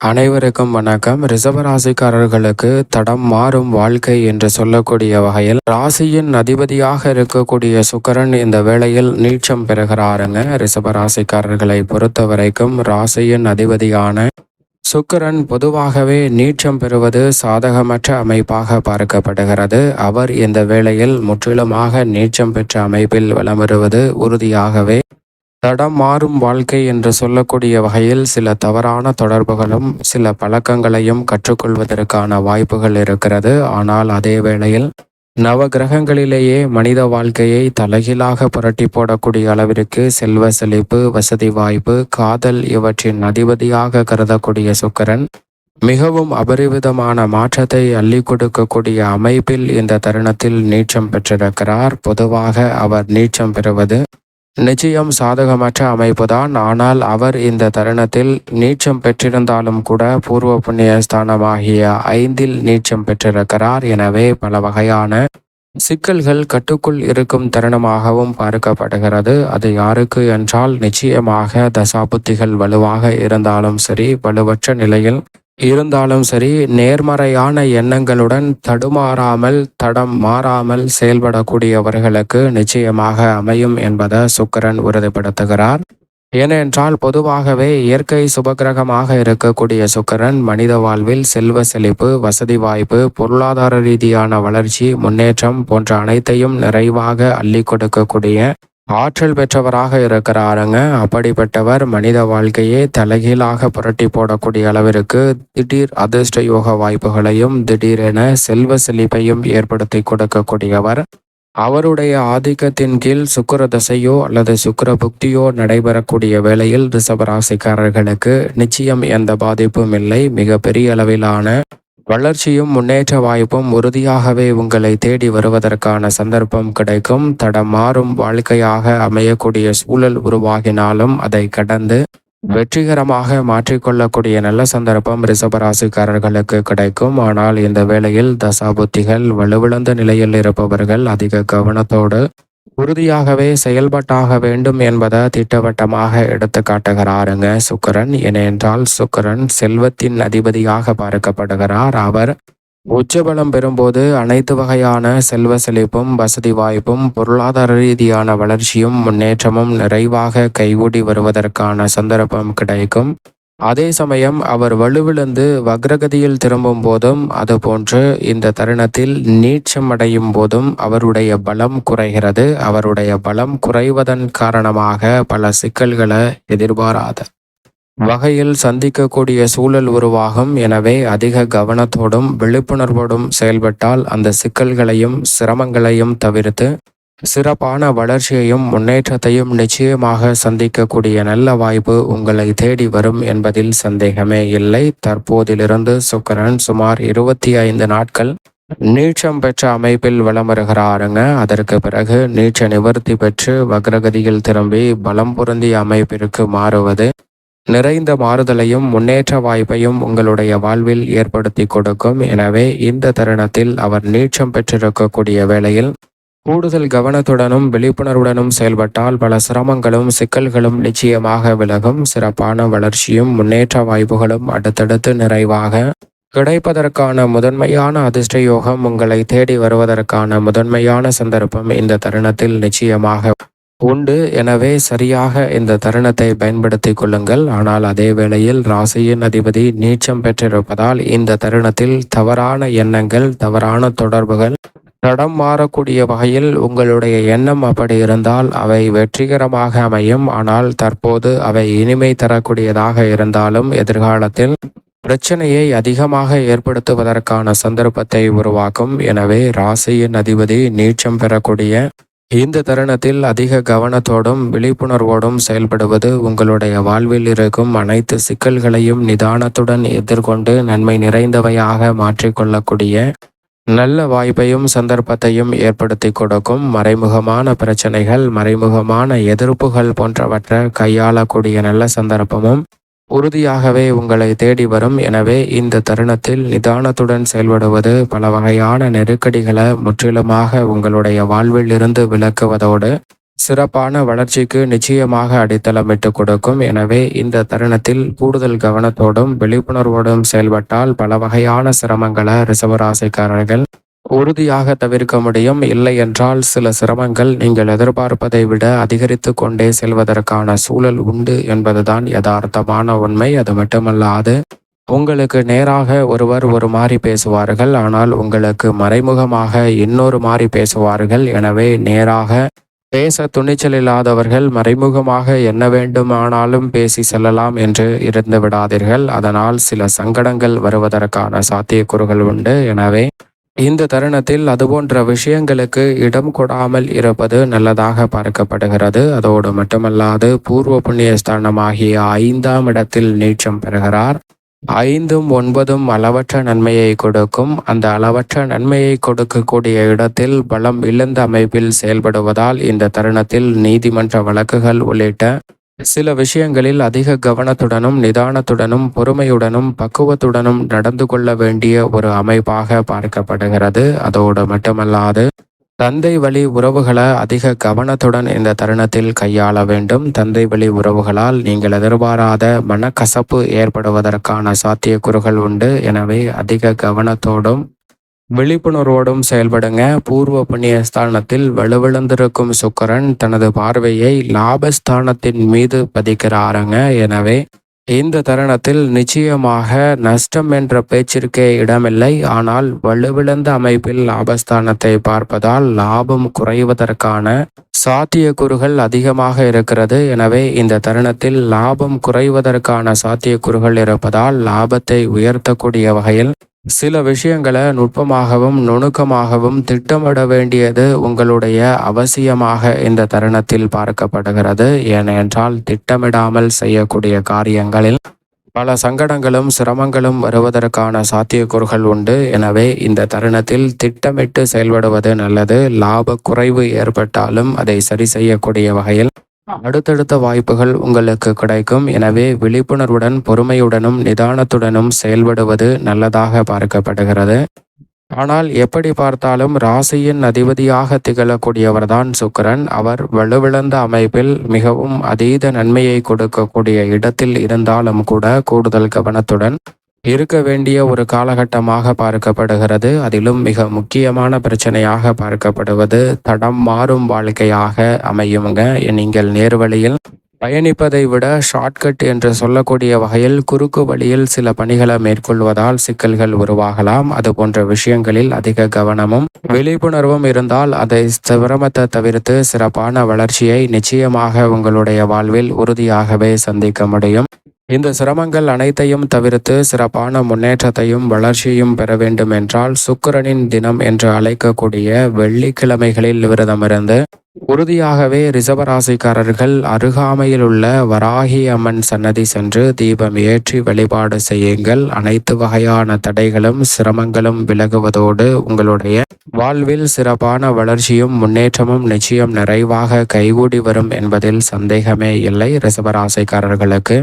அனைவருக்கும் வணக்கம். ரிஷபராசிக்காரர்களுக்கு தடம் மாறும் வாழ்க்கை என்று சொல்லக்கூடிய வகையில் ராசியின் அதிபதியாக இருக்கக்கூடிய சுக்கிரன் இந்த வேளையில் நீச்சம் பெறுகிறாருங்க. ரிஷபராசிக்காரர்களை பொறுத்த வரைக்கும் ராசியின் அதிபதியான சுக்கிரன் பொதுவாகவே நீச்சம் பெறுவது சாதகமற்ற அமைப்பாக பார்க்கப்படுகிறது. அவர் இந்த வேளையில் முற்றிலுமாக நீச்சம் பெற்ற அமைப்பில் வலம் வருவது உறுதியாகவே தடம் மாறும் வாழ்க்கை என்று சொல்லக்கூடிய வகையில் சில தவறான தொடர்புகளும் சில பழக்கங்களையும் கற்றுக்கொள்வதற்கான வாய்ப்புகள் இருக்கிறது. ஆனால் அதே வேளையில் நவகிரகங்களிலேயே மனித வாழ்க்கையை தலைகீழாக புரட்டி போடக்கூடிய அளவிற்கு செல்வ செழிப்பு, வசதி வாய்ப்பு, காதல் இவற்றின் அதிபதியாக கருதக்கூடிய சுக்கிரன் மிகவும் அபரிவிதமான மாற்றத்தை அள்ளி கொடுக்கக்கூடிய அமைப்பில் இந்த தருணத்தில் நீச்சம் பெற்றிருக்கிறார். பொதுவாக அவர் நீச்சம் பெறுவது நிச்சயம் சாதகமற்ற அமைப்புதான். ஆனால் அவர் இந்த தருணத்தில் நீச்சம் பெற்றிருந்தாலும் கூட பூர்வ புண்ணிய ஸ்தானமாகிய 5இல் நீச்சம் பெற்றிருக்கிறார். எனவே பல வகையான சிக்கல்கள் கட்டுக்குள் இருக்கும் தருணமாகவும் பார்க்கப்படுகிறது. அது யாருக்கு என்றால் நிச்சயமாக தசாபுத்திகள் வலுவாக இருந்தாலும் சரி, வலுவற்ற நிலையில் இருந்தாலும் சரி, நேர்மறையான எண்ணங்களுடன் தடுமாறாமல் தடம் மாறாமல் செயல்படக்கூடியவர்களுக்கு நிச்சயமாக அமையும் என்பதை சுக்கிரன் உறுதிப்படுத்துகிறார். ஏனென்றால் பொதுவாகவே இயற்கை சுபகிரகமாக இருக்கக்கூடிய சுக்கிரன் மனித வாழ்வில் செல்வ செழிப்பு, வசதி வாய்ப்பு, பொருளாதார ரீதியான வளர்ச்சி, முன்னேற்றம் போன்ற அனைத்தையும் நிறைவாக அள்ளி கொடுக்கக்கூடிய ஆற்றல் பெற்றவராக இருக்கிறாருங்க. அப்படிப்பட்டவர் மனித வாழ்க்கையே தலைகீழாக புரட்டி போடக்கூடிய அளவிற்கு திடீர் அதிர்ஷ்ட யோக வாய்ப்புகளையும் திடீரென செல்வ செழிப்பையும் ஏற்படுத்தி கொடுக்கக்கூடியவர். அவருடைய ஆதிக்கத்தின் கீழ் சுக்கிர தசையோ அல்லது சுக்கிர புக்தியோ நடைபெறக்கூடிய வேளையில் ரிஷபராசிக்காரர்களுக்கு நிச்சயம் எந்த பாதிப்பும் இல்லை. மிக பெரிய அளவிலான வளர்ச்சியும் முன்னேற்ற வாய்ப்பும் உறுதியாகவே உங்களை தேடி வருவதற்கான சந்தர்ப்பம் கிடைக்கும். தடம் மாறும் வாழ்க்கையாக அமையக்கூடிய சூழல் உருவாகினாலும் அதை கடந்து வெற்றிகரமாக மாற்றிக்கொள்ளக்கூடிய நல்ல சந்தர்ப்பம் ரிஷபராசிக்காரர்களுக்கு கிடைக்கும். ஆனால் இந்த வேளையில் தசாபுத்திகள் வலுவிழந்த நிலையில் இருப்பவர்கள் அதிக கவனத்தோடு உறுதியாகவே செயல்பட்டாக வேண்டும் என்பதை திட்டவட்டமாக எடுத்து காட்டுகிறாருங்க சுக்கிரன். ஏனென்றால் சுக்கிரன் செல்வத்தின் அதிபதியாக பார்க்கப்படுகிறார். அவர் உச்சபலம் பெறும்போது அனைத்து வகையான செல்வ செழிப்பும், வசதி வாய்ப்பும், பொருளாதார ரீதியான வளர்ச்சியும் முன்னேற்றமும் நிறைவாக கைகூடி வருவதற்கான சந்தர்ப்பம் கிடைக்கும். அதே சமயம் அவர் வலுவிழந்து வக்ரகதியில் திரும்பும் போதும், அதுபோன்று இந்த தருணத்தில் நீட்சம் அடையும் போதும் அவருடைய பலம் குறைகிறது. அவருடைய பலம் குறைவதன் காரணமாக பல சிக்கல்களை எதிர்பாராத வகையில் சந்திக்கக்கூடிய சூழல் உருவாகும். எனவே அதிக கவனத்தோடும் விழிப்புணர்வோடும் செயல்பட்டால் அந்த சிக்கல்களையும் சிரமங்களையும் தவிர்த்து சிறப்பான வளர்ச்சியையும் முன்னேற்றத்தையும் நிச்சயமாக சந்திக்கக்கூடிய நல்ல வாய்ப்பு உங்களை தேடி வரும் என்பதில் சந்தேகமே இல்லை. தற்போதிலிருந்து சுக்கிரன் சுமார் 25 நாட்கள் நீட்சம் பெற்ற அமைப்பில் வலம் வருகிறாருங்க. அதற்கு பிறகு நீட்ச நிவர்த்தி பெற்று வக்ரகதியில் திரும்பி பலம் பொருந்திய அமைப்பிற்கு மாறுவது நிறைந்த மாறுதலையும் முன்னேற்ற வாய்ப்பையும் உங்களுடைய வாழ்வில் ஏற்படுத்தி கொடுக்கும். எனவே இந்த தருணத்தில் அவர் நீட்சம் பெற்றிருக்கக்கூடிய வேளையில் கூடுதல் கவனத்துடனும் விழிப்புணர்வுடனும் செயல்பட்டால் பல சிரமங்களும் சிக்கல்களும் நிச்சயமாக விலகும். சிறப்பான வளர்ச்சியும் முன்னேற்ற வாய்ப்புகளும் அடுத்தடுத்து நிறைவாக கிடைப்பதற்கான முதன்மையான அதிர்ஷ்ட யோகம் உங்களை தேடி வருவதற்கான முதன்மையான சந்தர்ப்பம் இந்த தருணத்தில் நிச்சயமாக உண்டு. எனவே சரியாக இந்த தருணத்தை பயன்படுத்தி கொள்ளுங்கள். ஆனால் அதே வேளையில் ராசியின் அதிபதி நீச்சம் பெற்றிருப்பதால் இந்த தருணத்தில் தவறான எண்ணங்கள், தவறான தொடர்புகள் தடம் மாறக்கூடிய வகையில் உங்களுடைய எண்ணம் அப்படி இருந்தால் அவை வெற்றிகரமாக அமையும். ஆனால் தற்போது அவை இனிமை தரக்கூடியதாக இருந்தாலும் எதிர்காலத்தில் பிரச்சனையை அதிகமாக ஏற்படுத்துவதற்கான சந்தர்ப்பத்தை உருவாக்கும். எனவே ராசியின் அதிபதி நீச்சம் பெறக்கூடிய இந்த தருணத்தில் அதிக கவனத்தோடும் விழிப்புணர்வோடும் செயல்படுவது உங்களுடைய வாழ்வில் இருக்கும் அனைத்து சிக்கல்களையும் நிதானத்துடன் எதிர்கொண்டு நன்மை நிறைந்தவையாக மாற்றிக்கொள்ளக்கூடிய நல்ல வாய்ப்பையும் சந்தர்ப்பத்தையும் ஏற்படுத்தி கொடுக்கும். மறைமுகமான பிரச்சனைகள், மறைமுகமான எதிர்ப்புகள் போன்றவற்றை கையாளக்கூடிய நல்ல சந்தர்ப்பமும் உறுதியாகவே உங்களை தேடி வரும். எனவே இந்த தருணத்தில் நிதானத்துடன் செயல்படுவது பல வகையான நெருக்கடிகளை முற்றிலுமாக உங்களுடைய வாழ்வில் இருந்து விலக்குவதோடு சிறப்பான வளர்ச்சிக்கு நிச்சயமாக அடித்தளமிட்டு கொடுக்கும். எனவே இந்த தருணத்தில் கூடுதல் கவனத்தோடும் விழிப்புணர்வோடும் செயல்பட்டால் பல வகையான சிரமங்களை ரிஷபராசிக்காரர்கள் உறுதியாக தவிர்க்க முடியும். இல்லை என்றால் சில சிரமங்கள் நீங்கள் எதிர்பார்ப்பதை விட அதிகரித்து கொண்டே செல்வதற்கான சூழல் உண்டு என்பதுதான் யதார்த்தமான உண்மை. அது மட்டுமல்லாது உங்களுக்கு நேராக ஒருவர் ஒரு மாதிரி பேசுவார்கள், ஆனால் உங்களுக்கு மறைமுகமாக இன்னொரு மாதிரி பேசுவார்கள். எனவே நேராக பேச துணிச்சல் இல்லாதவர்கள் மறைமுகமாக என்ன வேண்டுமானாலும் பேசி செல்லலாம் என்று இருந்து விடாதீர்கள். அதனால் சில சங்கடங்கள் வருவதற்கான சாத்தியக்கூறுகள் உண்டு. எனவே இந்த தருணத்தில் அதுபோன்ற விஷயங்களுக்கு இடம் கொடாமல் இருப்பது நல்லதாக பார்க்கப்படுகிறது. அதோடு மட்டுமல்லாது பூர்வ புண்ணிய ஸ்தானமாகிய 5ஆம் இடத்தில் நீச்சம் பெறுகிறார். 5ம் 9ம் அளவற்ற நன்மையை கொடுக்கும். அந்த அளவற்ற நன்மையை கொடுக்கக்கூடிய இடத்தில் பலம் இழந்த அமைப்பில் செயல்படுவதால் இந்த தருணத்தில் நீதிமன்ற வழக்குகள் உள்ளிட்ட சில விஷயங்களில் அதிக கவனத்துடனும் நிதானத்துடனும் பொறுமையுடனும் பக்குவத்துடனும் நடந்து கொள்ள வேண்டிய ஒரு அமைப்பாக பார்க்கப்படுகிறது. அதோடு மட்டுமல்லாது தந்தை வழி உறவுகளை அதிக கவனத்துடன் இந்த தருணத்தில் கையாள வேண்டும். தந்தை வழி உறவுகளால் நீங்கள் எதிர்பாராத மனக்கசப்பு ஏற்படுவதற்கான சாத்தியக்கூறுகள் உண்டு. எனவே அதிக கவனத்தோடும் விழிப்புணர்வோடும் செயல்படுங்க. பூர்வ புண்ணிய ஸ்தானத்தில் வலுவிழந்திருக்கும் சுக்கிரன் தனது பார்வையை லாபஸ்தானத்தின் மீது பதிக்கிறாருங்க. எனவே இந்த தருணத்தில் நிச்சயமாக நஷ்டம் என்ற பேச்சிற்கே இடமில்லை. ஆனால் வலுவிழந்த அமைப்பில் லாபஸ்தானத்தை பார்ப்பதால் லாபம் குறைவதற்கான சாத்தியக்கூறுகள் அதிகமாக இருக்கிறது. எனவே இந்த தருணத்தில் லாபம் குறைவதற்கான சாத்தியக்கூறுகள் இருப்பதால் லாபத்தை உயர்த்தக்கூடிய வகையில் சில விஷயங்களை நுட்பமாகவும் நுணுக்கமாகவும் திட்டமிட வேண்டியது உங்களுடைய அவசியமாக இந்த தருணத்தில் பார்க்கப்படுகிறது. ஏனென்றால் திட்டமிடாமல் செய்யக்கூடிய காரியங்களில் பல சங்கடங்களும் சிரமங்களும் வருவதற்கான சாத்தியக்கூறுகள் உண்டு. எனவே இந்த தருணத்தில் திட்டமிட்டு செயல்படுவது நல்லது. லாப குறைவு ஏற்பட்டாலும் அதை சரி செய்யக்கூடிய வகையில் அடுத்தடுத்த வாய்ப்புகள் உங்களுக்கு கிடைக்கும். எனவே விழிப்புணர்வுடன் பொறுமையுடனும் நிதானத்துடனும் செயல்படுவது நல்லதாக பார்க்கப்படுகிறது. ஆனால் எப்படி பார்த்தாலும் ராசியின் அதிபதியாக திகழக்கூடியவர்தான் சுக்கிரன். அவர் வலுவிழந்த அமைப்பில் மிகவும் அதீத நன்மையை கொடுக்கக்கூடிய இடத்தில் இருந்தாலும் கூட கூடுதல் கவனத்துடன் இருக்க வேண்டிய ஒரு காலகட்டமாக பார்க்கப்படுகிறது. அதிலும் மிக முக்கியமான பிரச்சனையாக பார்க்கப்படுவது தடம் மாறும் வாழ்க்கையாக அமையுங்க. நீங்கள் நேர்வழியில் பயணிப்பதை விட ஷார்ட்கட் என்று சொல்லக்கூடிய வகையில் குறுக்கு வழியில் சில பணிகளை மேற்கொள்வதால் சிக்கல்கள் உருவாகலாம். அது போன்ற விஷயங்களில் அதிக கவனமும் விழிப்புணர்வும் இருந்தால் அதை சிரமத்தை தவிர்த்து சிறப்பான வளர்ச்சியை நிச்சயமாக உங்களுடைய வாழ்வில் உறுதியாகவே சந்திக்க முடியும். இந்த சிரமங்கள் அனைத்தையும் தவிர்த்து சிறப்பான முன்னேற்றத்தையும் வளர்ச்சியும் பெற வேண்டும் என்றால் சுக்கிரனின் தினம் என்று அழைக்கக்கூடிய வெள்ளிக்கிழமைகளில் விரதமிருந்து உறுதியாகவே ரிஷபராசிக்காரர்கள் அருகாமையில் உள்ள வராகி அம்மன் சன்னதி சென்று தீபம் ஏற்றி வழிபாடு செய்யுங்கள். அனைத்து வகையான தடைகளும் சிரமங்களும் விலகுவதோடு உங்களுடைய வாழ்வில் சிறப்பான வளர்ச்சியும் முன்னேற்றமும் நிச்சயம் நிறைவாக கைகூடி வரும் என்பதில் சந்தேகமே இல்லை. ரிஷபராசிக்காரர்களுக்கு